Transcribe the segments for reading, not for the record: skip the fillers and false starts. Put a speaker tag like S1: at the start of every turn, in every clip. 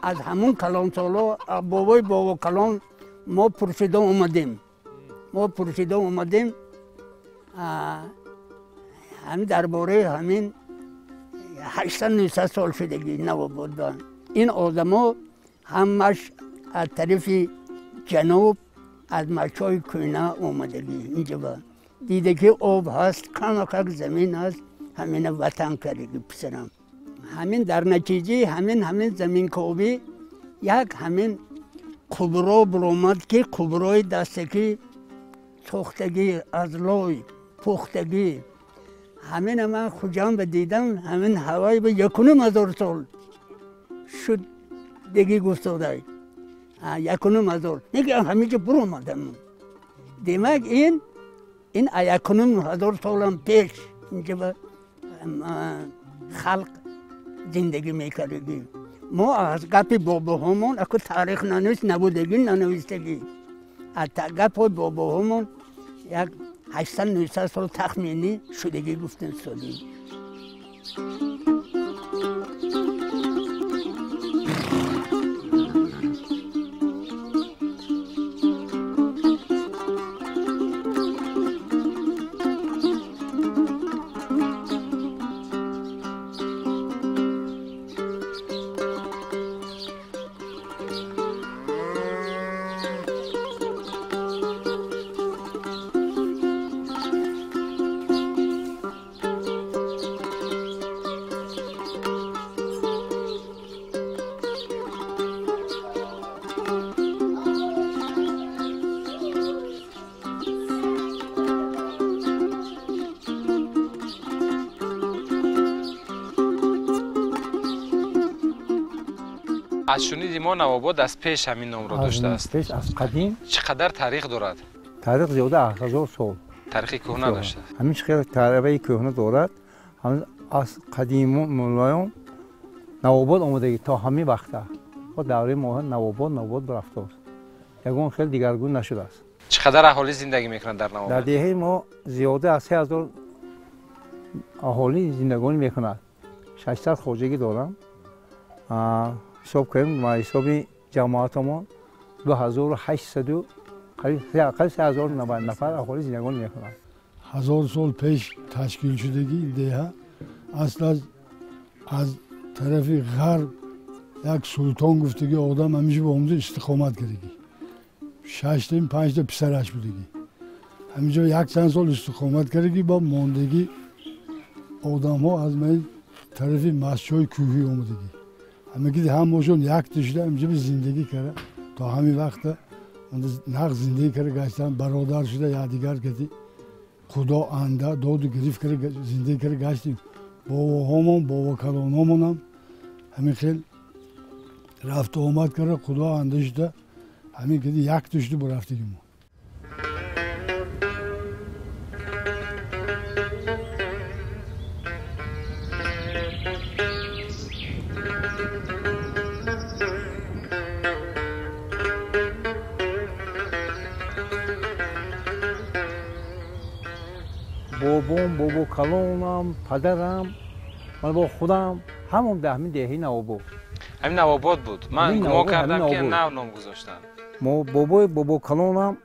S1: از همون کلان سالا بابا کلان ما پرسیده اومدیم هم درباره همین 800 سال شدگی نواباد دارن. این آدما همش از طرف جنوب از مچای کوینا اومدگی اینجا با دیده که آب هست کمک زمین هست همین وطن کردگی پسرم. همین در نتیجه همین زمین کوبی یک همین کبرا برآمد که کبرای دستگی سوختگی از لای پختگی همین من خودم بدیدم همین هوای به 1,000 سال شد دیگه گفتاده 1,000 نگه همیشه برآمدم. دیمک این 1,000 سال پیش اینجا خلق زندگی میکردگی. ما از گپ بابا همون اکو تاریخ نبودگی ننویستگی. از گپ بابا همون یک 800 سال تخمینی شدگی گفتن سالی.
S2: از شنیدیم ما نواباد از پیش همین نام را داشته است.
S3: پیش از قدیم.
S2: چقدر تاریخ دارد؟
S3: تاریخ زیاده 8,000 سال.
S2: تاریخ کهنه داشته.
S3: همین خیلی تاریخ کهنه دارد. همین از قدیم مولایان نواباد آمدگی تا همین وقته. خود دوره ما نواباد رفته است. یگان خیلی دیگرگون نشده است.
S2: چقدر اهالی زندگی میکنند در نواباد؟
S3: در دهه ما زیاده از 3,000 اهالی زندگانی میکنند. 600 خواجگی دارم. حساب کنیم ما حساب جماعت ما 2,800 قریب 3,000 نفر اهالی زندگانی میکنند.
S4: 1000 سال پیش تشکیل شدگی ده اصلا از طرف غرب یک سلطان گفتگی آدم همیشه با اونجا استقامت کردگی. 6 تا 5 تا پسرش بودگی. همیشه یک چند سال استقامت کردگی با ماندگی آدم ها از من طرف مسجد کوهی اومدگی. همگی هم باشون یک تشده همیشه به زندگی کرده تا همین وقت نق زندگی کرده گشتن برادر شده یا دیگر کسی خدا انده داد و گریف کرده زندگی کرده گشتیم. بابا کلان همون هم همین خیلی رفت و آمد کرده خدا انده شده همین کسی یک تشده برفتگی ما.
S3: بابا کلانم پدرم من با خودم همون ده همین دهه نواباد.
S2: همین نواباد بود. من گمان کردم که نام گذاشتن.
S3: ما بابا کلانم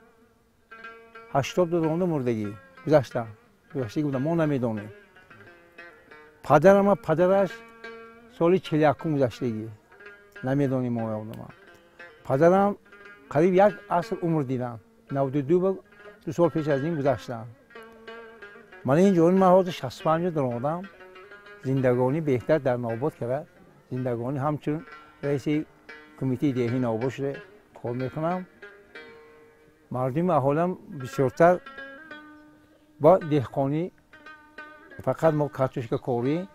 S3: 82 رونده مردگی گذشته بودم ما نمیدونیم. پدرم پدرش سالی 41 گذشتگی نمیدونیم ما اونم. پدرم قریب یک عصر عمر دیدم 92 سال پیش از این گذشتم. من اینجا این محاط 65 درآمدم زندگانی بهتر در نواباد کرد. زندگانی همچون رئیس کمیته دهی نواباد شده کار میکنم. مردم اهالم بسیارتر با دهقانی فقط ما کارتوشکا کاری.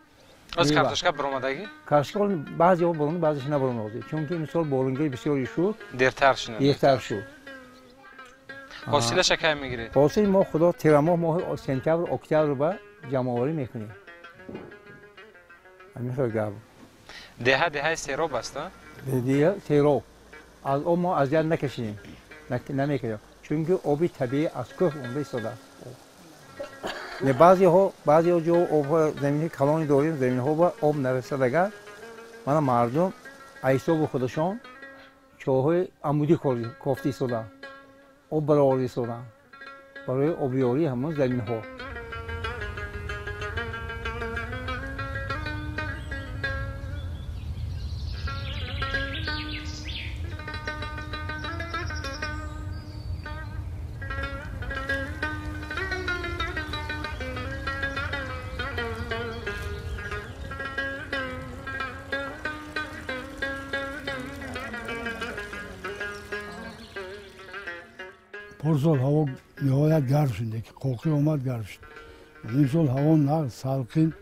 S2: از کارتوشکا برآمدگی؟
S3: کارتوشکا بعضی ها برآمد بعضیش نبرآمد. چون که این سال بارونگی بسیاری شد.
S2: دیرتر شد. حاصل چقدر میگیره؟ حاصل
S3: ما خدا تیر ماه سپتامبر اکتبر با جمع آوری میکنیم. همین خیلی گرم.
S2: ده سیراب است؟
S3: ده سیراب. از اون ما از جان نکشیم. نمیکنیم. چون که آبی طبیعی از کوه اونجا ایستاده. نه بعضی ها جو آب زمینی کلانی داریم زمین ها با آب نرسیده. من مردم حساب خودشان چاهای عمودی کافتی شدن آب برآورده شدن برای آبیاری همون زمین ها.
S4: پارسال هوا نهایت گرم شد که قوقی اومد گرم شد. من امسال هوا نقد سالقین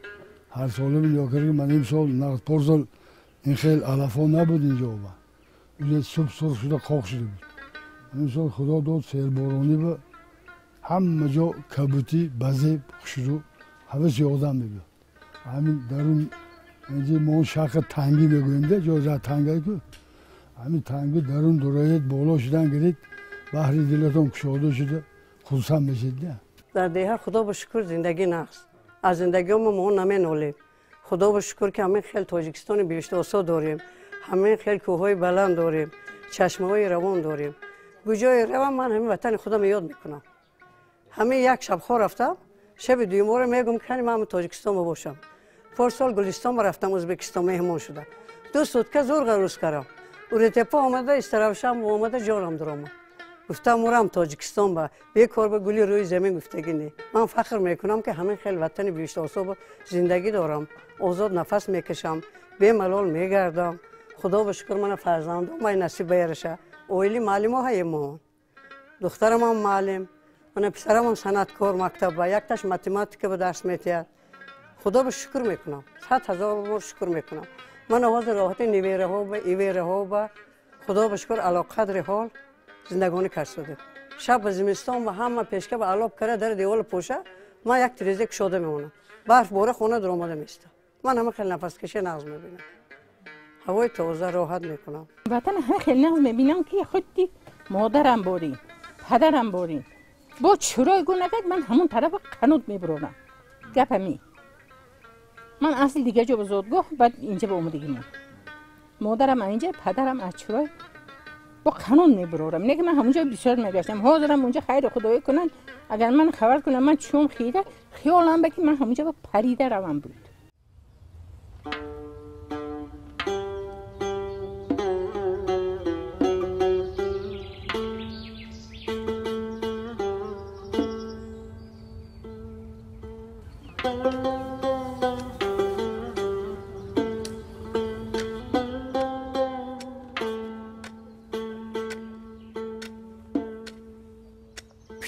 S4: هر ساله من نگاه کردم من امسال نقد پارسال این خیلی علفا نبود اینجا با. اینجا صبح سرخ شده قوق شده بود. امسال خدا داد سیل بارانی به همه جا کبوتی بزه شروع حوث آدم میبود. همین درون اینجا ما شرق تنگی بگویم ده جا را تنگی که همین تنگی درون درایت بالا شدن گرید بحری دلتون کشاده شده خودسان میشید نه.
S5: در دیه خدا به شکر زندگی نقص. از زندگی ما نمینولیم. خدا به شکر که همین خیلی تاجیکستان بیشتر آسا داریم. همین خیلی کوههای بلند داریم. چشمه‌های روان داریم. گوجای روان من همین وطن خدا میاد میکنم. همین یک شب خور رفتم. شب دوم میگم که من تاجیکستان باشم. پارسال گلستان رفتم ازبکستان مهمان شدم. 2 سوتکه زور روز کردم. اورتپا آمده استراحتم اومده جانم درآمد. گفتم مورم تاجیکستان با بیکار به گلی روی زمین گفتگی نی. من فخر میکنم که همین خیلی وطن بیشتر آسوب زندگی دارم. آزاد نفس میکشم. به ملال میگردم. خدا به شکر من فرزندم من نصیب بیارشه. اویلی معلم های ما. دخترم هم معلم. من پسرم هم صنعتکار مکتب با یک تاش متماتیک به درس میتید. خدا به شکر میکنم. 100,000 بار شکر میکنم. من آواز راحت نیویره ها و ایویره ها و خدا به شکر علی قدر حال زندگانی کرده. شب زمستان و همه پیشکه به علاب کرده در دیوال پوشه ما یک تریزه کشاده میمونم. برف باره خونه در آمده میسته. من همه خیلی نفس کشی نغز میبینم. هوای تازه راحت میکنم.
S6: وطن همه خیلی نغز میبینم که خودی مادرم باری پدرم باری با چرای گونگت من همون طرف قنوت میبرونم. گپ همی من اصل دیگه جا به زادگاه بعد اینجا به اومدگی من مادرم اینجا پدرم از چرای با قانون میبرورم. نه که من همونجا بسیار میگشتم حاضرم اونجا خیر خدایی کنن اگر من خبر کنم من چون خیده خیالم بکی من همونجا با پریده روم بود.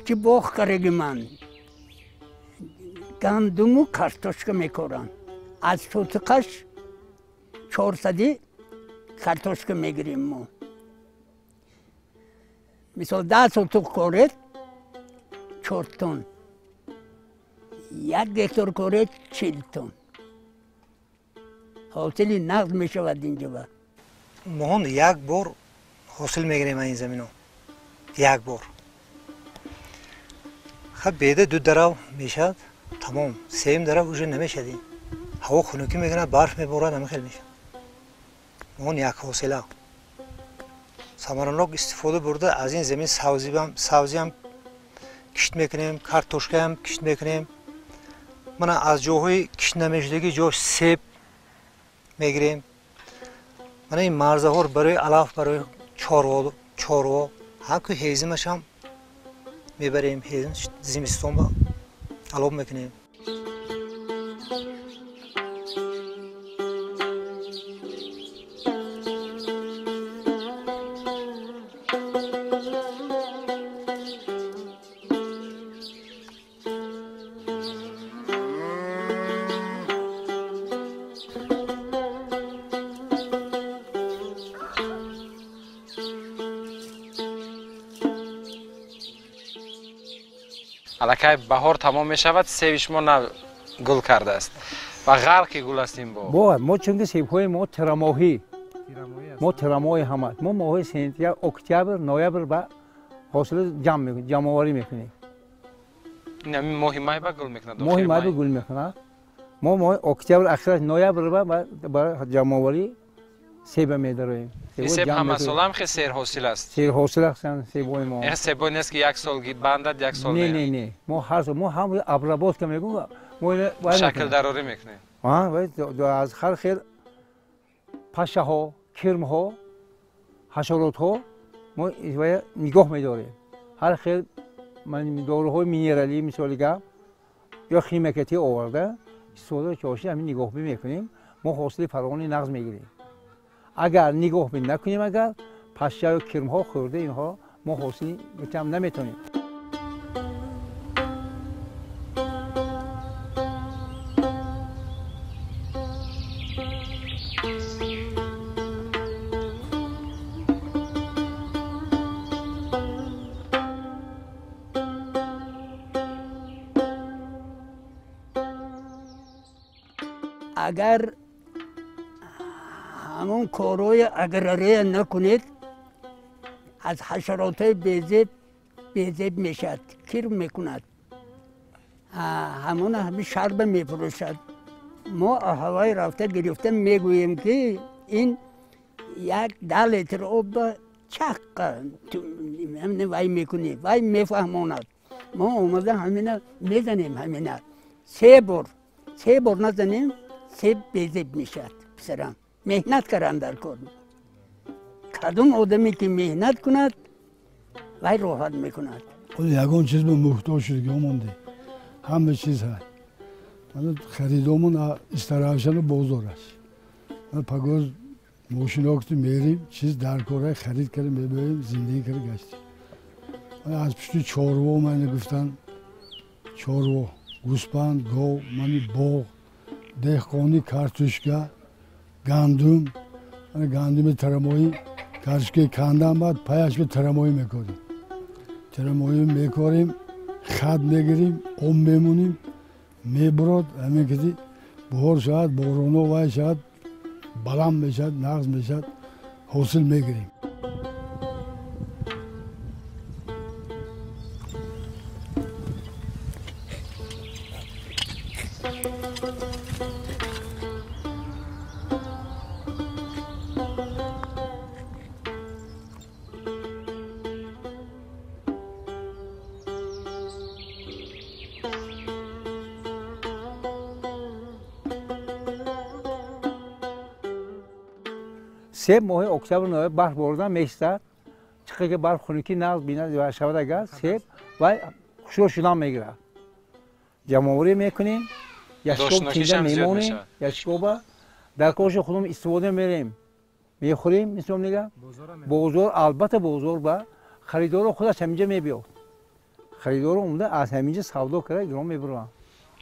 S1: که باخ کرده من گندم و کارتوشکا میکارن از سوتقش 400 کارتوشکا میگیریم ما مثلا 10 سوتق کارید 4 تن 1 هکتار کارید 40 تن حاصلی نقد میشود اینجا با
S7: ماهان یک بار حاصل میگیریم این زمینو یک بار خب بیده 2 درو میشد تمام 3 درو اوجه نمیشدیم هوا خنکی میگنه برف میبارد همه خیلی میشد اون یک حاصله سمرانلوک استفاده برده از این زمین سبزی هم کشت میکنیم کارتوشکا هم کشت میکنیم من از جاهای کشت نمیشدگی جاش سیب میگیریم من این مرزه ها برای علف برای چاروا هر که هیزمش هم میبریم زمستون با علاب میکنیم.
S2: الکی بهار تمام می شود سیبش ما گل کرده است و غرق گل هستیم با
S3: ما چون که سیب های ما ترماهی همه ما ماه سپتامبر اکتبر نوامبر با حاصل جمع آوری میکنیم
S2: این ماه مای با گل میکنه
S3: ماه مای گل میکنه ما ماه اکتبر اکثر نوامبر با جمع آوری سیب می‌داریم.
S2: این سیب همه سال هم خیلی سیر حاصل است.
S3: سیر حاصل هستن سیب‌های ما.
S2: این سیب‌ها نیست که یک سال بندد یک سال
S3: نه نه ما هر سال ما هم ابرابات که میگم ما
S2: شکل دراری میکنیم.
S3: و از هر خیر پشه ها، کرم ها، حشرات ها ما نگاه می‌داریم. هر خیر من داروهای مینرالی مثلا یا خیمکتی آورده استفاده چاشی همین نگاه میکنیم ما حاصل فراوانی نقض میگیریم. اگر نگاه نکنیم اگر پشه و کرم ها خورده اینها ما حاصل کم نمیتونیم.
S1: اگر همون کارهای اگراری نکنید از حشرات بیزیب میشد، کرم میکند، همون همین شرب میفروشد. ما هوای رفته گرفته میگوییم که این 10 لیتر آب چق همین وای میکنی وای میفهماند. ما اومده همینه میزنیم، همینه 3 بار نزنیم سیب بیزیب میشد. پسرم مهنت کردن در کار. کدوم آدمی که مهنت کند وای راحت میکند.
S4: یگان چیز به محتاج شده که مونده همه چیز هست. من خریدامون استراحشان بازار است. من پگاز ماشین وقتی میریم چیز در کاره خرید کردیم ببریم زندگی کرد گشتیم. من از پشت چاروا من گفتن چاروا گوسپند گاو منی باغ دهقانی کارتوشکا گندم من گندم ترمایی کارتوشکا کندم بعد پایش به ترمایی میکاریم خط میگیریم آب میمونیم میبرد همین کسی بهار شد بارونا وای شد بلند میشد نقض میشد حاصل میگیریم.
S3: سیب ماه اکتبر نوامبر برف بردن میستد چقدر که برف خنکی نقض بیند و شود اگر سیب و شور شدن میگیره جمعوری میکنیم یشکوب چیزا میمونیم یشکوبا در کارش خودم استفاده میریم میخوریم مثل میگم بازار البته بازار با خریدار خودش همینجا میبیاد خریدار اومده از همینجا سودا کرده گرام میبرن.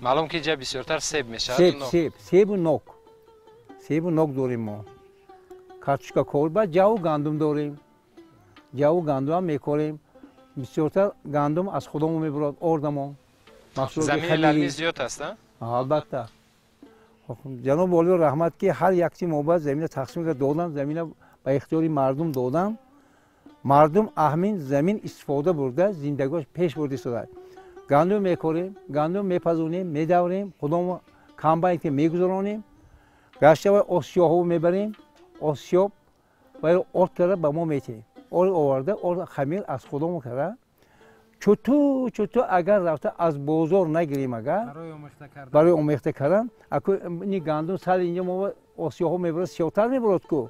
S2: معلوم که جا بسیارتر سیب میشه.
S3: سیب و نوک داریم ما. کارتوشکا کوربا جاو گندم داریم. جاو گندم هم میکاریم. بسیارتر گندم از خودمون میبرد آردمون.
S2: زمین للمی زیاد هست نه؟
S3: البته. جناب والی رحمت که هر یک چی موبت زمین تقسیم دادن زمین به اختیار مردم دادن. مردم همین زمین استفاده برده زندگیش پیش برده شده. گندم میکاریم، گندم میپزونیم، میدوریم، خودمون کمبایی که میگذارونیم. گشته و آسیاهو میبریم. آسیاب و آرد کرده به ما میتیم. آرد آورده، آرد خمیر از خودمون کرده. چطور اگر رفته از بازار نگیریم اگر برای آمیخته کردن اکو این گندم سال اینجا ما آسیاها میبرد سیاه‌تر میبرد کو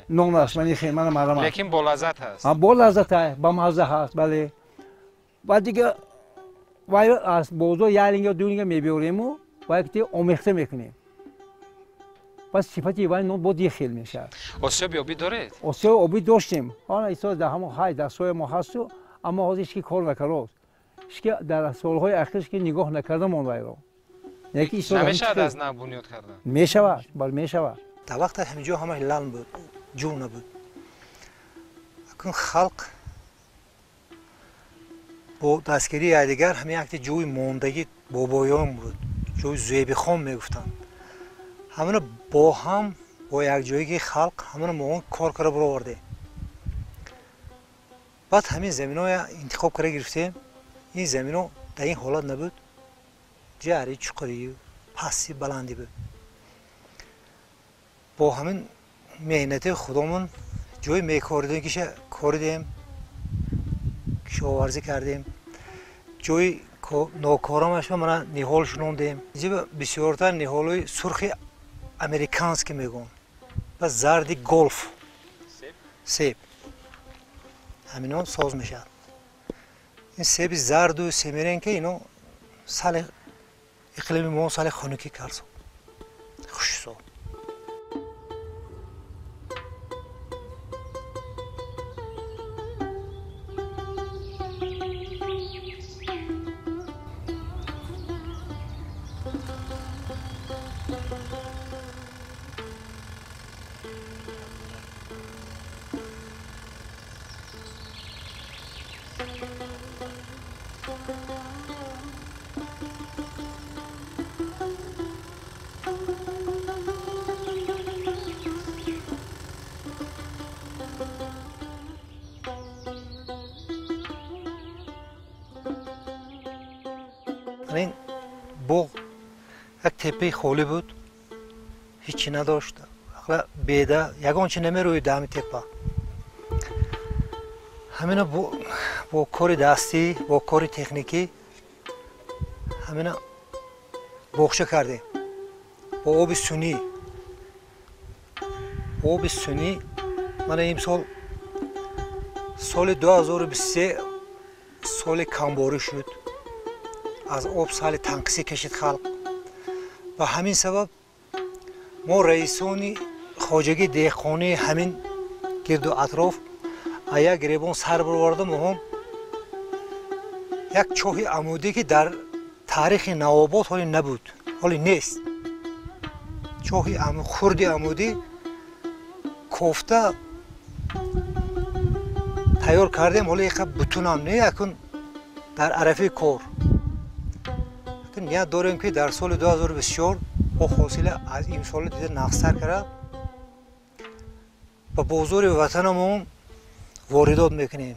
S3: نون است من خیمه مردم
S2: لیکن با لذت هست.
S3: با لذت هست با مزه هست بله. بعد دیگه وای از بازار یا لینگا دونینگا میبریم و وقتی آمیخته میکنیم. بس صفتی وای نون بود خیل میشه.
S2: آسیاب آبی دارید؟
S3: آسیاب آبی داشتیم. حالا ایسا در همون های در سوی ما هست اما حاضرش که کار نکرد. که در سالهای اخیرش که نگاه نکردم اون وای رو.
S2: نمیشد از نه بنیاد کردن.
S3: میشود، بله میشود.
S7: در وقت همینجا همه لال بود، جو نبود. اکنون خلق با دستگیری دیگر همین وقتی جوی موندگی بابایان بود، جوی زیبی خان میگفتن. همون با هم با یک جایی که خلق همون موقع کار کرده برآورده. بعد همین زمین‌های انتخاب کرده گرفتیم. این زمین‌ها در این حالت نبود. جاری چقدری پسی بلندی بود. با همین مهنت خودمون جای میکردیم که کردیم کشاورزی کردیم جای ناکارامش من نهال شنوندیم اینجا بسیارتر نهالای سرخ امریکانس که میگن و زردی گلف سیب همینان ساز میشن این سیب زرد و سیمرین که اینو سال اقلیم ما سال خنکی کرد خوش سو این باغ یک تپه خالی بود هیچی نداشت بیده یگان چی نمی روی دم تپه همین با کار دستی با کار تکنیکی همین باغچه کردیم با آب سونی من این سال 2023 سال کمباری شد از آب سال تنگسی کشید خلق و همین سبب ما رئیسانی خواجگی دهقانی همین گرد و اطراف یک گریبان سر بردم هم یک چاه عمودی که در تاریخ نواباد حالی نبود حالی نیست چاه خرد عمودی کوفته تیار کردیم حالی یک بتون هم نه یکن در عرفه کار نیت داریم که در سال 2024 با حاصل از این سال دیده نقصر کرده و بازار وطنمون واردات میکنیم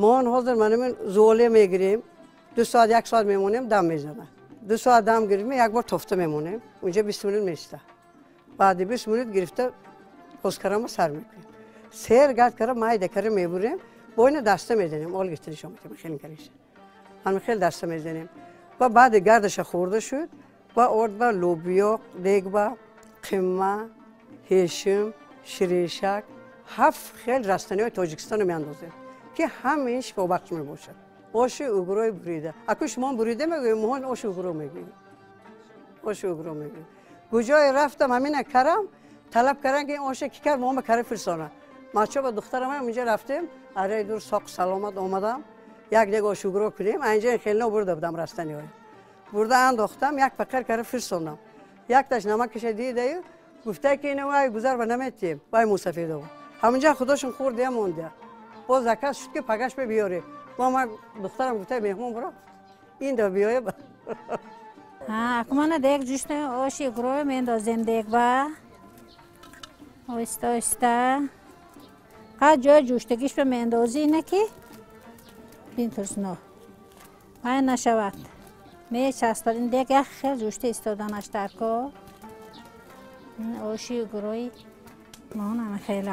S5: ما حاضر من زوله میگیریم 2 ساعت 1 ساعت میمونیم دم میزنه 2 ساعت دم گیریم یک بار تفته میمونیم اونجا 20 مینوت میسته بعد 20 مینوت گرفته خسکرامو سر میکنیم سیر گرد کرده مای دکره میبریم با این دسته میزنیم اول گفتنی شما خیلی کریش هم خیلی دسته میزنیم و بعد گردش خورده شد و ارد با لوبیا دیگبا قیمه هشم شریشک 7 خیلی رستنی های تاجیکستان میاندازیم که همه شفا بخش می باشد. آش اوگروی بریده. اگه شما بریده میگویم مهان آش اوگرو میگویم. آش اوگرو میگویم. کجای رفتم همین کردم طلب کردن که این آش کی کرد ما کار فرسانه. ماچو با دخترم اونجا رفتیم. اره دور ساق سلامت آمدم. یک دیگه آش اوگرو کردیم. اینجا خیلی برده بودم رستنی های. برده انداختم یک پکر کار فرسانم. یک تاش نمکش دیده گفته که اینو وای گذر به نمیتیم. وای موسفیده بود. همونجا خودشون خورده مونده. باز زکات شد که پگاش به بیاره ما دخترم گفته مهمون برو این دو بیایه
S8: اکمان دیگ جوشت آشی گروه میندازیم دیگ با آسته قد جای جوشتگیش به میندازی نکی بین ترسنو پای نشود میچستاد این دیگ خیلی جوشته استادانش در که آشی گروهی مهون خیلی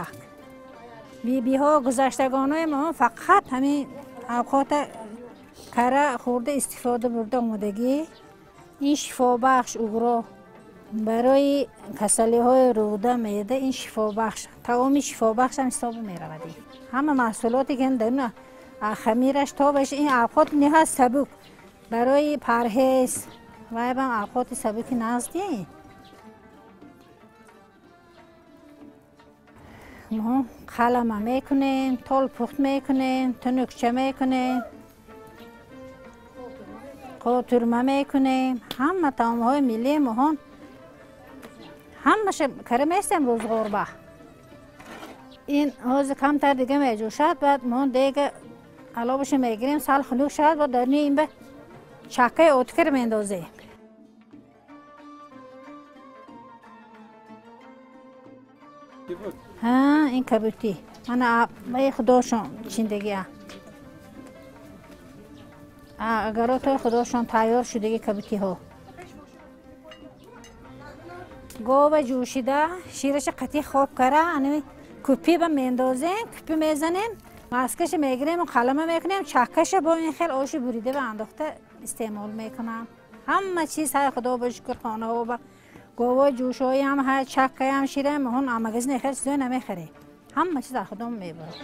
S8: بی ها گذشتگانای ما فقط همین اوقات کره خورده استفاده برده اومدگی این شفا بخش اوگرو برای کسلی های روده میده این شفا بخش تمامی شفا بخش هم حساب میرودی همه محصولاتی که در خمیرش تا بشه این اوقات نهایت سبک برای پرهیز و هم اوقات سبک نزدی ما قلمه میکنیم، تال پخت میکنیم، تنکچه میکنیم، قاطرمه میکنیم، همه طعمهای ملی ما همش کره میستم روز غربه این حوز کمتر دیگه میجوشد بعد ما دیگه علابش میگیریم سال خلوق شد و در این به چکه اوتکر میندازیم ها این کبوتی من به خداشون چیندگی اگر تو خداشون تیار شدگی کبوتی ها گوه جوشیده شیرش قطعی خوب کرده انوی کپی با میندازیم کپی میزنیم ماسکش میگیریم و قلمه میکنیم چکش با این خیلی آش بریده و انداخته استعمال میکنم همه چیز های خدا بشکر خانه و با گوه جوشایی هم های چکه هم شیره هم آمگزین خیلی چیزای نمیخریم همه چیز خدا میبرم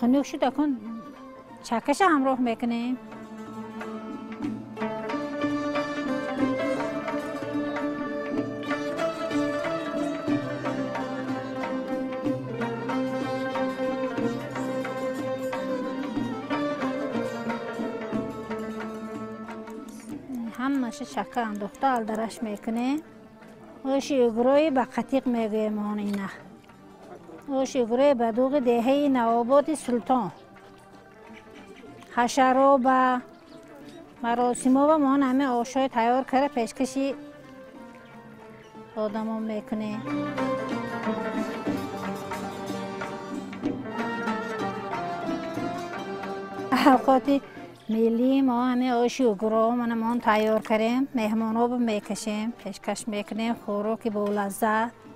S8: خنک شد کن چکش همراه میکنیم همش چکه انداخته الدرش میکنیم اوشی گروی با قطیق میگویم آن اینه اوشیگره بدوغ دهه نواباد سلطان حشرا و مراسم و ما همه آشای تیار کرده پیشکشی آدم هم میکنه اوقات ملی ما همه آشیگره ما تیار کردیم مهمان ها میکشیم پیشکش میکنیم خوراکی با لذت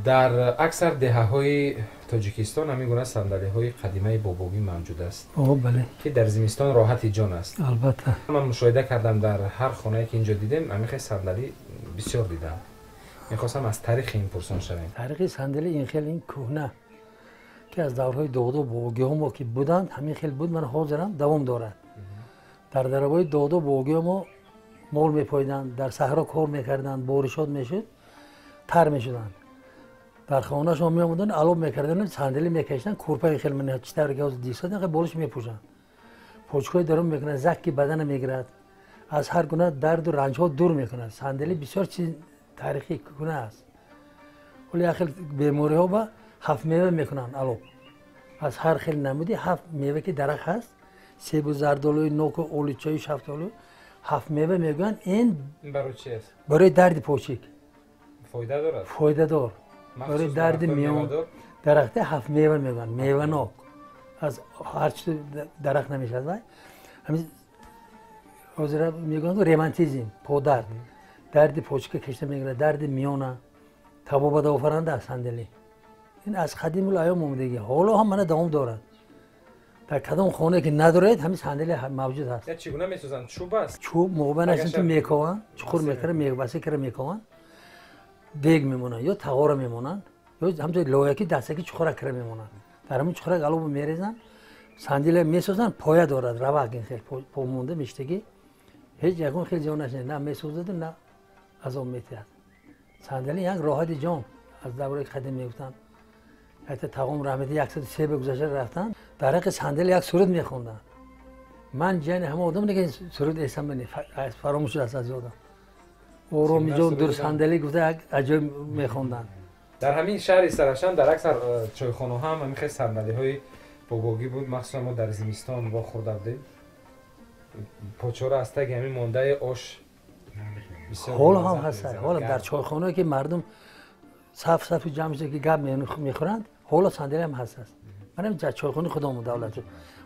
S2: در اکثر دهه‌های تاجیکستان همین گونه صندلی‌های قدیمی بابوی موجود است.
S3: بله.
S2: که در زمستان راحت جان است.
S3: البته.
S2: من مشاهده کردم در هر خانه‌ای که اینجا دیدم همین خیلی صندلی بسیار دیدم. می‌خواستم از تاریخ این پرسان شوم.
S3: تاریخ صندلی این خیلی این کهنه که از دورهای دودو بوگیومو که بودند همین خیلی بود من حاضرم دوام دارد. در دربای دودو بوگیومو مول می‌پویدند در صحرا کار می‌کردند بارشات میشد تر می‌شدند. در خانه شما میامدن علوب میکردن صندلی میکشیدن کورپای خیلی من چتر گاز دیسادن که بالش میپوشن پوچکای درم میکنه زکی بدن میگیرد از هر گونه درد و رنج ها دور میکنه صندلی بسیار چیز تاریخی گونه است ولی اخیل بیماری ها با هفت میوه میکنن علوب از هر خیلی نمودی هفت میوه که درخت هست سیب و زردآلو نوک و اولیچای شفتالو هفت میوه میگن این
S2: برای چی است
S3: برای درد پوچک
S2: فایده دارد
S3: فایده دار برای درد میون درخت هفت میوه میگن میوه ناک از هر چیز درخت نمیشه از همین حاضر میگن رومانتیسم پودر درد پوچک کشته میگیره درد میونه تبا بده آفرنده است صندلی این از قدیم الایام اومدگی حالا هم من دوام دارد در کدام خانه که ندارید همین صندلی موجود هست
S2: چگونه میسازن چوب است
S3: چوب موقع نشون تو میکوان چخور میکره میواسه کره میکوان دیگ میمونن یا تغار میمونن یا همونطور لویکی دستکی چخوره کره میمونن در همون چخوره علوب میریزن صندلی میسازن پایه دارد رواق این خیلی پا مونده میشتگی
S9: هیچ یکون خیلی جان نشنید نه میسوزد نه عذاب میتید صندلی یک راحت جان از دوره قدیم میگفتن حتی تقوم رحمتی 103 به گذشته رفتن در حق صندلی یک سرود میخوندن من جان همه آدم دیگه سرود اسم منی فراموش است از یادم آروم جو در صندلی گفته عجایب میخوندن
S2: در همین شهر سرشان در اکثر چایخانه ها هم خیلی صندلی‌های بوگوگی بود مخصوصا ما در زمستان با خورده بودیم پاچورا است که همین مانده آش
S9: حالا هم هست حالا در چایخانه که مردم صف جمع شده که گپ میخورند حالا صندلی هم هست منم در چایخانه خودمون دولت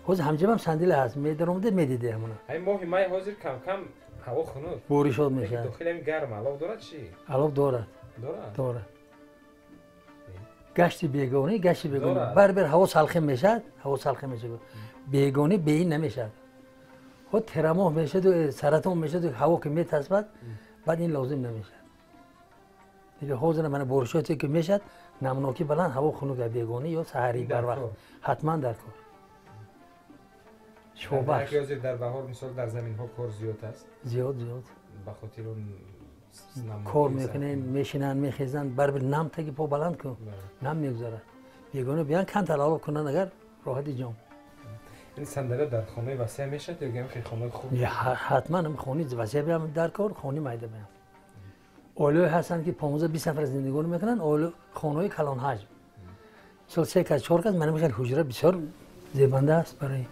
S9: حوز همجا هم صندلی هست میدرمده میدیده همونا
S2: این ماه مای حاضر کم کم هوا خنک
S9: بوری شد میشه
S2: داخل هم گرم علاوه دارد چی
S9: علاوه دارد گشتی بیگانه بر هوا سلخه میشد بیگانه به این نمیشد خود ترماه میشد و سرطان میشد و هوا که میتسبد بعد این لازم نمیشد دیگه حوزه من بورشاتی که میشد نمناکی بلند هوا خنک بیگانه یا سحری بر وقت حتما در کار
S2: شوبش در بهار مثال در زمین ها کار زیاد است
S9: زیاد
S2: به خاطر اون
S9: کار میکنن میشینن میخیزن بر نم تگی پا بلند کن نم میگذاره بیگانه بیان کن تلالا کنن اگر راحتی جام
S2: این صندلی در خانه وسیع میشه یا گیم خانه خوب
S9: حتما هم خانه وسیع بیام در کار خانه میده بیام اولو هستن که 15 20 نفر زندگی میکنن اولو خانه کلان حجم سال 3 تا 4 تا من میگم حجره بسیار زیبنده است برای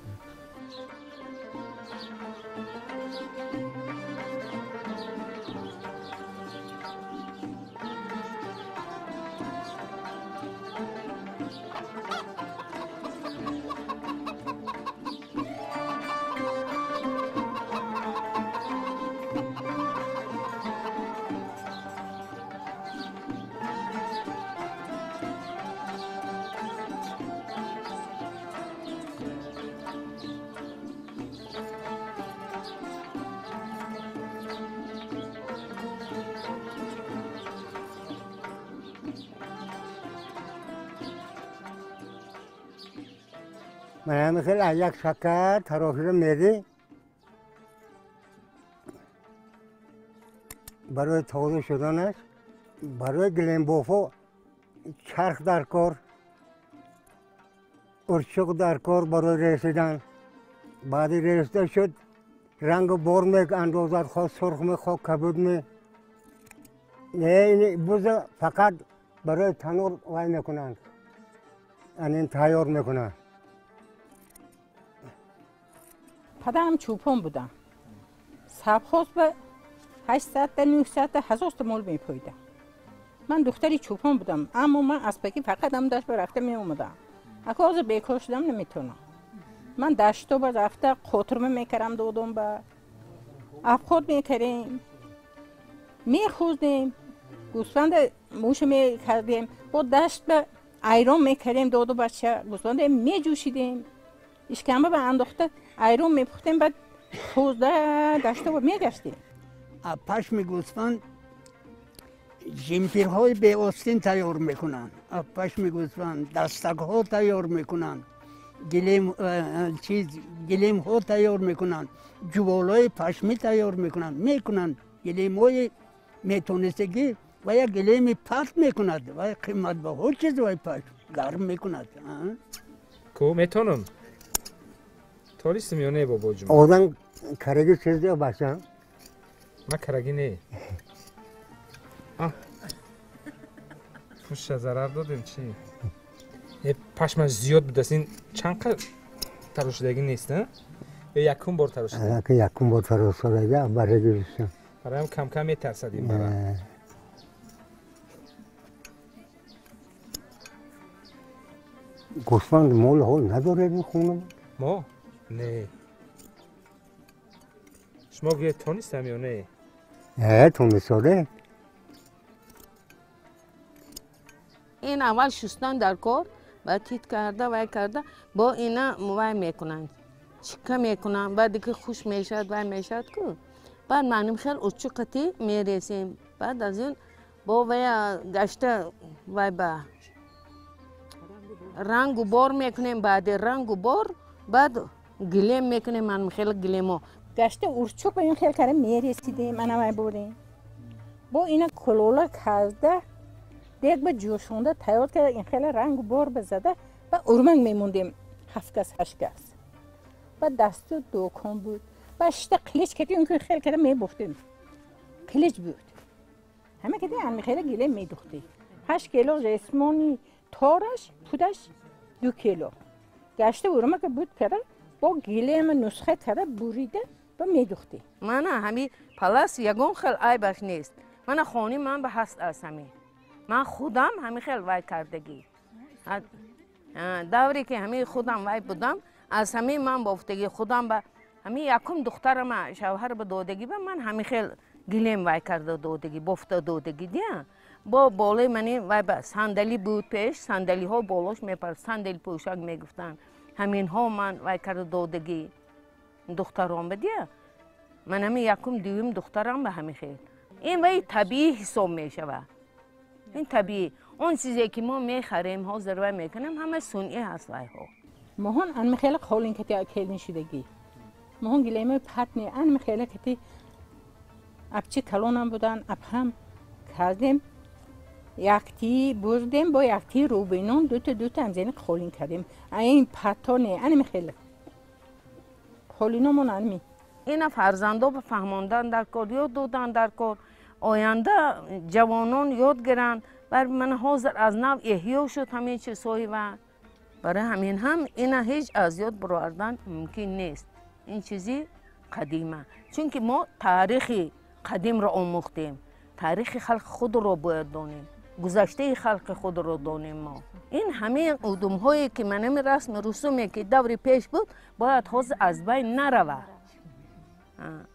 S10: من خیلی یک شکر تراشیده میدی برای تازه شدنش برای گلیم بافو چرخ در کار ارچق در کار برای رسیدن بعدی رسیده شد رنگ بار میک اندازت خواه سرخ میخواه کبود می نه بوزه فقط برای تنور وای میکنند این تیار میکنند
S6: پدرم چوپان بودم سبخواست به 800 تا 900 تا 1000 تا مول میپویدم من دختری چوپان بودم اما من اسبکی فقط هم داشت به رفته می اومدم اکاز بیکار شدم نمیتونم من دشتو به رفته قطرمه میکرم دودم به افخود میکریم میخوزدیم گوسفند موش میکردیم با دشت به ایران میکریم دودو بچه گوسفند میجوشیدیم اشکمه به انداخته ایرون میپختیم بعد خوزده دشته و میگشتیم
S1: پشم گوسفند جیمپیرهای به آستین تیار میکنن پشم گوسفند دستک ها تیار میکنن گلیم ها تیار میکنن جوالای پشمی تیار میکنن گلیم های میتونستگی و یا گلیم پخت میکند و قیمت به هر چیز وای پشم گرم میکند
S2: کو میتونم توریست میونه بابا جون
S10: آدم کرگی چیز دیگه باشم
S2: ما کرگی نه پوش ضرر دادیم چی پشمش زیاد بود این چند قدر تراشیدگی نیست نه یا یکم بار تراشیدگی
S10: یکم بار تراشیدگی برای گیرشم
S2: برای هم کم کم میترسدیم برای
S10: گوسفند مول حال نداره این خونه
S2: ما؟ نه شما گویه تو نیستم یا نه؟
S10: نه تو میساله
S11: این اول شستن در کار بعد تیت کرده وای کرده با اینا وای میکنن چکه میکنن بعد دیگه خوش میشد وای میشد که بعد منم خیلی اچو قطی میرسیم بعد از این با وای گشته وای با رنگ و بار میکنیم بعد رنگ و بار بعد گلیم میکنیم من خیلی گلیمو
S6: گشته اورچوک به این خیلی کاره میرسیدیم من بودیم با اینا کلولا کرده دیگه به جوشونده تیار کرده این خیلی رنگ بار بزده و ارمنگ میموندیم 7 کس 8 کس و دست دوکان بود و اشته قلیچ کردیم اون خیلی کاره میبفتیم قلیچ بود همه کردیم همی خیلی گیله میدوختی 8 کیلو جسمانی تارش پودش 2 کیلو گشته ارمنگ که بود کرده با گیله من نسخه کرده بریده و میدوختی
S11: من همی پلاس یگون خیلی عیبش نیست من خونی من به هست از همین من خودم همی خیلی وای کردگی دوری که همی خودم وای بودم از همین من بافتگی خودم به همی یکم دخترم شوهر به دودگی به من همی خیلی گلیم وای کرده دودگی بافته دودگی دیا با بالای منی وای به صندلی بود پیش صندلی ها بالاش میپرد صندلی پوشاک میگفتن همین ها من وای کرده دودگی دختران بدیا من همی یکم دویم دخترم به همی خیلی این وای طبیعی حساب میشه این طبیعی اون چیزی که ما میخریم ها ضربه میکنیم همه صنعی هست وای ها
S6: مهون ان خیلی خولین کتی کلین شدگی مهون گلیم پتنی ان خیلی کتی ابچی کلونم بودن اب هم کردیم یکتی بردیم با یکتی روبینون دوتا همزینی خولین کردیم این پتانه ان خیلی خولینمون انمی
S11: اینا فرزندا به فهماندن در کار یاد دادن در کار آینده جوانان یاد گیرن بر من حاضر از نو احیا شد همین چیزهایی و برای همین هم اینا هیچ از یاد بردن ممکن نیست این چیزی قدیمه چون که ما تاریخ قدیم را آموختیم تاریخ خلق خود را باید دانیم گذشته خلق خود را دانیم ما این همه ادوم هایی که من رسم رسومی که دور پیش بود باید حاضر از بین نرود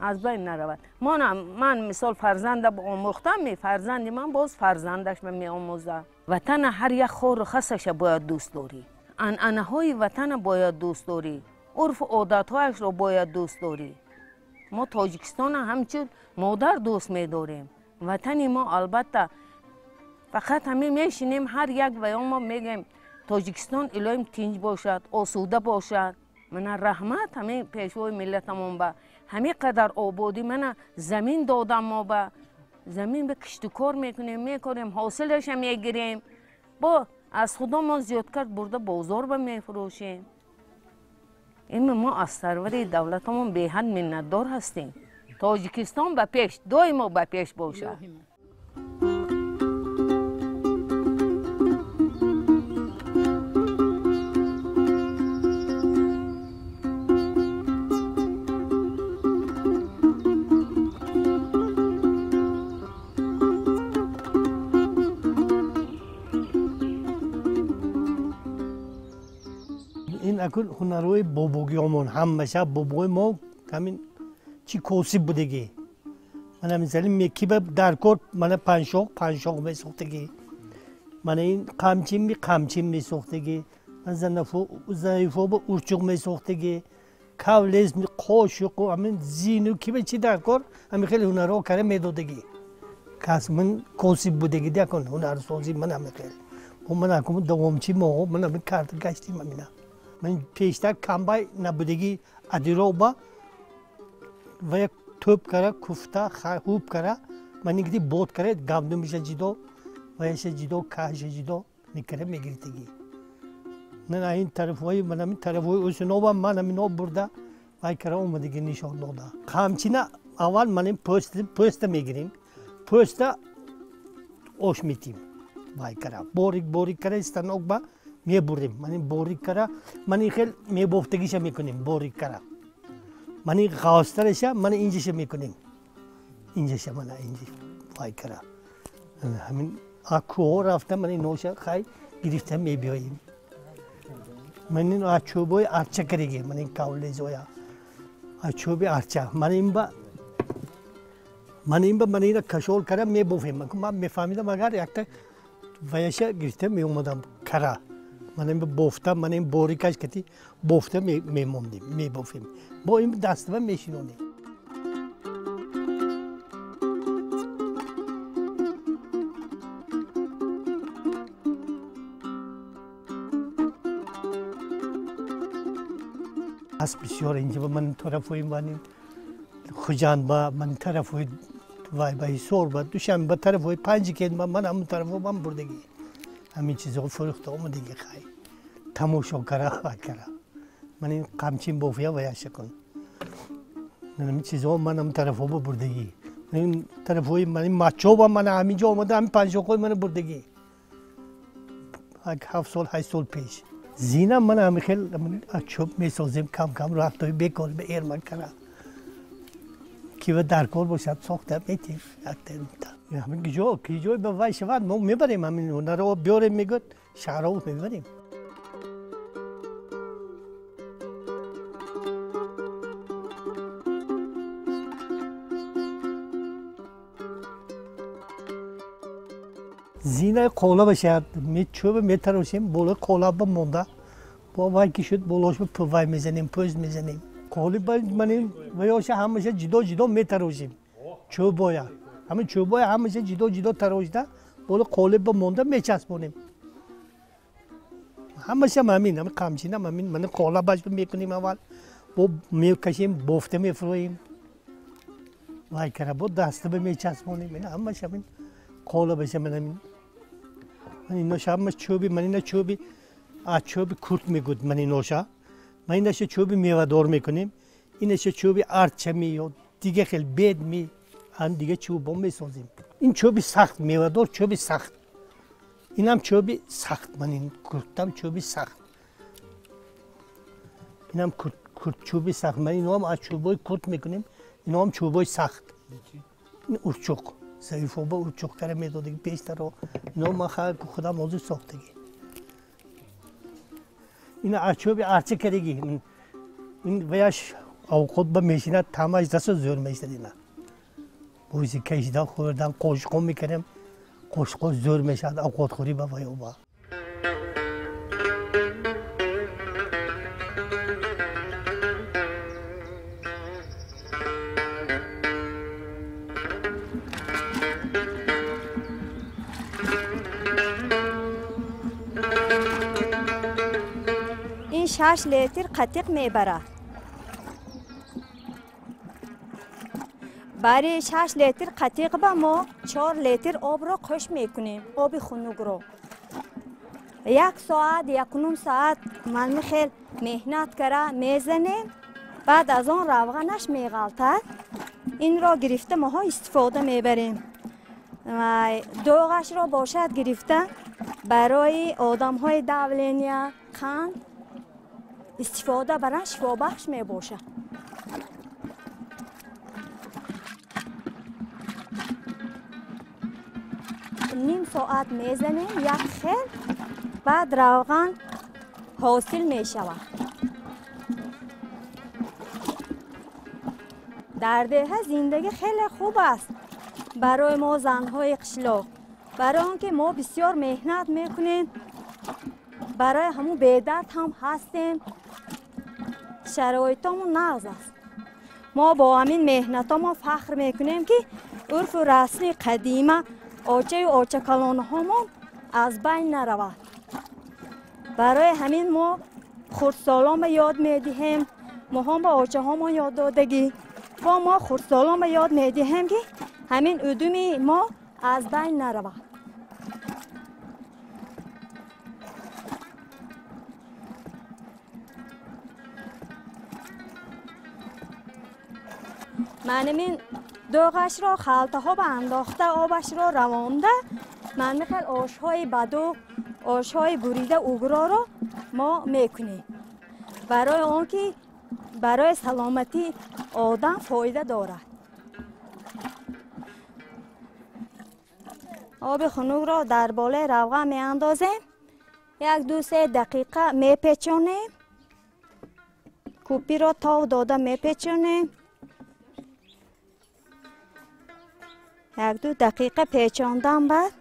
S11: از بین نرود من مثال فرزند با آموختم فرزند من باز فرزندش می آموزه وطن هر یک خور و خسش باید دوست داری انعنه های وطن باید دوست داری عرف و عادت هایش رو باید دوست داری ما تاجیکستان همچون مادر دوست می داریم وطن ما البته فقط همه میشینیم هر یک و ما میگیم تاجیکستان الهیم تنج باشد آسوده باشد من رحمت همه پیشوای ملتمون به همه قدر آبادی من زمین دادم ما به زمین به کشت و کار میکنیم حاصلش هم میگیریم با از خدا ما زیاد کرد برده بازار به میفروشیم این ما از سرور دولتمون به حد منتدار هستیم تاجیکستان به پیش دائما به پیش باشه
S12: این اکل هنرهای بابوگیامون همشه بابوی ما همین چی کوسیب بودگی من مثلا میکیب در کورت من پنشاق میسوختگی من این قمچین میسوختگی من زنفو با ارچوق میسوختگی کاولیز قاشق و همین زینو کی چی در کور همین خیلی هنرها کاره میدادگی کاس من کوسیب بودگی دیکن هنرسازی من همین خیلی من اکم دوامچی ما من همین کارت گشتیم همینا من پیشتر کمبای نبودگی ادیروبا و یک توپ کرده کوفته خوب کرده من اینکه بود کرده گامدو میشه جیدو و ایشه جیدو کاش جیدو میکره میگیرتگی نه این طرفای من همین طرفای اوسنوبا من همین نو برده وای کرده اومدگی نشان داده خامچینا اول من این پوست میگیریم پوست اوش میتیم وای کرده بوریک کرده استانوک با میبریم من این باریک کرده من این خیلی میبافتگیش میکنیم باریک کرده من این خواسترش من اینجاش میکنیم اینجاش من اینجا وای کرده همین اکو رفته من این نوشه خیلی گرفته میبیاییم من این اچوبای ارچه کردیم من این کاولیزویا اچوبی ارچه من این من این کشول کردم میبافیم من میفهمیدم اگر یک ویشه گرفته میومدم کرده من این بافتم من این باریکش کتی بافته میموندیم میبافیم با این دست و میشینونیم از بسیار اینجا من طرف ویم بانیم Xıcanba, man tarafı vay bay sorba, düşenba tarafı panci kedma, man am tarafı ben buradaki. Hamin çizo fırıkta o mu digi kay. Tamoşo kara vakara. Manin kamçin bofya veya şakon. Hamin çizo man am tarafı bu buradaki. Manin tarafı manin maçoba man hamin jo olmadı hamin panco koy man buradaki. Hak sol hay sol peş. Zina man hamin khel çöp mesozim kam rahatlığı bekol be erman kara. Ki ve darkol boşat sokta betif aktarım da. Ya ben gidiyor be vay şevat mo me barem amin onları o biore me göt şaro me barem. Zina kola başat me çöbe me taroşim bola kola ba monda. Bu vay kişit boloş bu pıvay mezenim pöz mezenim. Koli manin veya şey hamize cido me taroşim. Çöboya. Ama çöboya hamize cido tarojda bolu koli ba monda me çasponim. Hamize mamin ama kamçina mamin mane kola baş me kunim aval. Bu me kaşim bofte me froyim. Vay kara bu dasta be me çasponim. Ama şamin kola başa manin. Manin noşa ama çöbi manina çöbi a çöbi kurt me gud manin noşa. Manin şey çöbi mevador me kunim. İne şey çöbi artça mi yo dige khel bed mi an dige çöbi me sozim. İn çöbi sakt mevador çöbi sakt. İnam çöbi sakt manin kurttam çöbi sakt. İnam kurt çöbi sakt manin nom a çöboy kurt me kunim. İnam çöboy sakt. Urçok. Zayıf oba urçok tara metodik beş taro. İnam akha kuda mozu soktu ki. İna a çöbi artça keregi. İn veya avukat ba meşina tamaj nasıl zor istediğine. Bu işi keşiden kurdan koş komi kerem koş zor meşad avukat kuri ba vay oba.
S13: این 6 لیتر قطیق میبره. برای 6 لیتر قطیق با ما 4 لیتر آب را خوش میکنیم. آب خنک رو. 1 ساعت 1.5 ساعت من خیلی مهنت کرده میزنیم. بعد از آن روغنش میغلطد. این را گرفته ما استفاده میبریم. دوغش را باشد گرفته برای آدم های دولینیا قند استفاده برای شفا بخش می باشه. نیم ساعت میزنیم یک خیل بعد روغن حاصل می شود. در دهه زندگی خیلی خوب است برای ما زنهای قشلاق. برای آنکه ما بسیار مهنت میکنیم برای همون بیدرد هم هستیم. شرایطمون نغز است. ما با همین مهنت ما فخر میکنیم که عرف و رسم قدیمه آچه و آچه کلانه همون از بین نرود. برای همین ما خردسالان به یاد میدهیم. ما هم به آچه همون یاد دادگی و ما خردسالان به یاد میدهیم که همین ادومی ما از بین نرود. من این دوغش را خلطه ها به انداخته آبش را روانده من میخواد آشهای بدو آشهای بریده اوگرا را ما میکنیم برای آنکه برای سلامتی آدم فایده دارد. آب خنک را در بالای روغن می اندازیم. 1-2-3 دقیقه می پیچانیم. کوپی را تاو داده می پیچانیم. 1-2 دقیقه پیچاندم بعد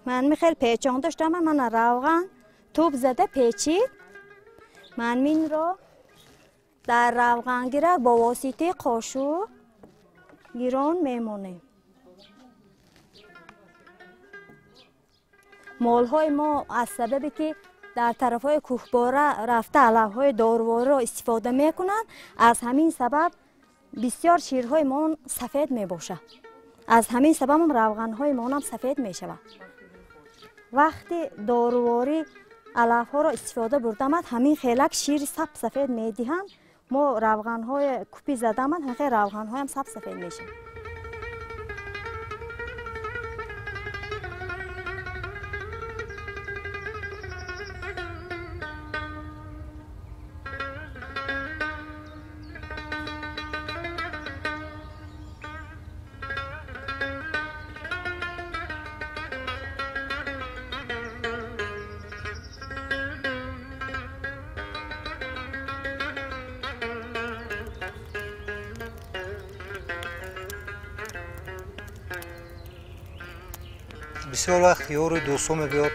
S13: من میخوام پیچانده شدم من روغن توپ زده پیچید. من این را در روغن گیره با واسطه قاشق گیران میمونیم. مالهای ما از سببی که در طرف های کوهباره رفته علفهای دارواره را استفاده میکنند از همین سبب بسیار شیرهای ما سفید می باشه. از همین سبب هم روغنهای ما هم سفید می شود. وقتی داروواری علف ها را استفاده بردم همین خیلک شیر سفید می دهند. ما روغنهای کپی زدم همین روغنهای هم سفید می شود.
S7: بسیار وقت یارو دوستم بیاد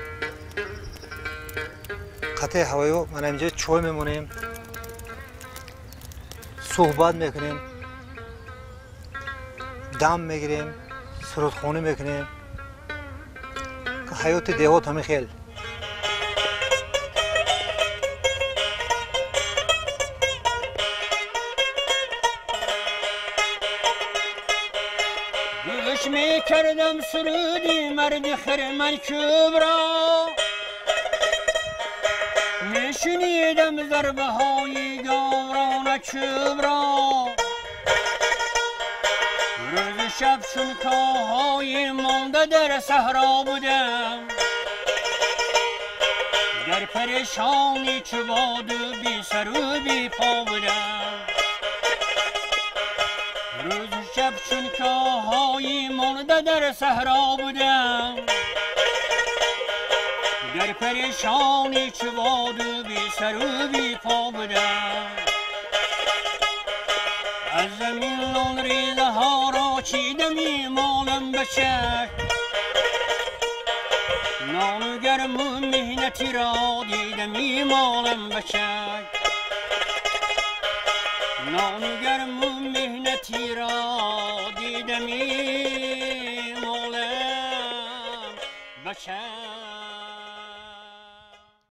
S7: قطع هوایو من اینجا چای میمونیم صحبت میکنیم دم میگیریم سرودخوانی میکنیم که حیات دیهات همین خیلی
S14: گوش میکردم سرودی مرد خرمن کبرا میشنیدم ضربه های گاوران کبرا روز شب چون کاهای مانده در صحرا بودم در پریشانی چو باد و بی سر و بی پا بودم روز شب چون کاهای مانده در صحرا بودم در پریشانی چو باد و بی سر و بی پا بودم از زمین لون ریزه ها را چیدم ایمانم بچه نان و گرم و مهنتی را دیدم ایمانم بچه نان و گرم و مهنتی را دیدم ایمانم بچه